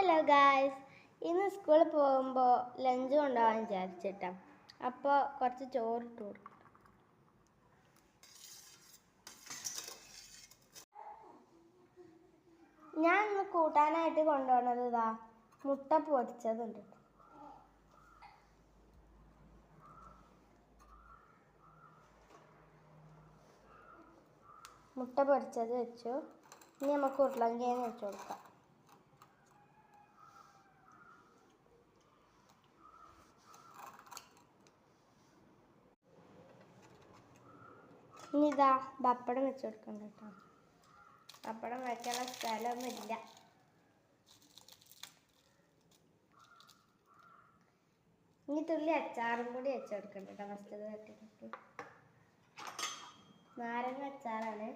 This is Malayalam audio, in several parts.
ഹലോ ഗായ്സ്, ഇന്ന് സ്കൂളിൽ പോകുമ്പോൾ ലഞ്ച് കൊണ്ടുപോകാൻ വിചാരിച്ചിട്ടാ. അപ്പോൾ കുറച്ച് ചോറിട്ട് കൊടുക്കും. ഞാൻ ഇന്ന് കൂട്ടാനായിട്ട് കൊണ്ടുപോകുന്നത് മുട്ട പൊരിച്ചതുണ്ട്. മുട്ട പൊരിച്ചത് വെച്ചു. ഇനി നമുക്ക് ഉരുളങ്കിഴങ്ങ് വെച്ച് കൊടുക്കാം. ഇനി പപ്പടം വെച്ച് കൊടുക്കണ്ട കേട്ടോ. പപ്പടം വയ്ക്കാനുള്ള സ്ഥലമൊന്നുമില്ല. ഇനി തുള്ളി അച്ചാറും കൂടി വെച്ച് കൊടുക്കണ്ട കേട്ടോ. ഫസ്റ്റ് തട്ടിട്ട് നാരങ്ങ അച്ചാറാണ്.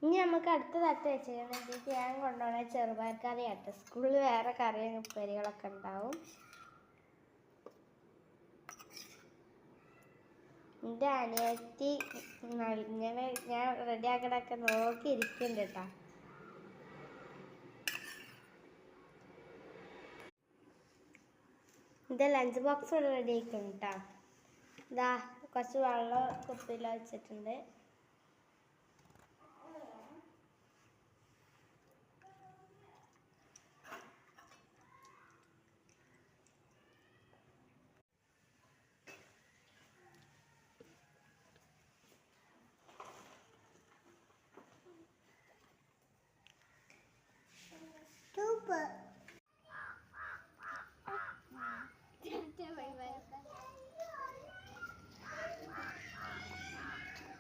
ഇനി നമുക്ക് അടുത്ത തട്ട് വെച്ചിട്ടുണ്ടെങ്കിൽ ഞാൻ കൊണ്ടുപോകുന്ന ചെറുപയർ കറിയാട്ടോ. സ്കൂളിൽ വേറെ കറിയും ഉപ്പേരികളൊക്കെ ഉണ്ടാവും. എൻ്റെ അനിയത്തി ഞാൻ റെഡിയാക്കണൊക്കെ നോക്കിയിരിക്കുന്നുണ്ട് കേട്ടോ. എൻ്റെ ലഞ്ച് ബോക്സ് റെഡി ആയിട്ടുണ്ട് കേട്ടോ. കുറച്ച് വെള്ളം കുപ്പിയിൽ വെച്ചിട്ടുണ്ട്. Super.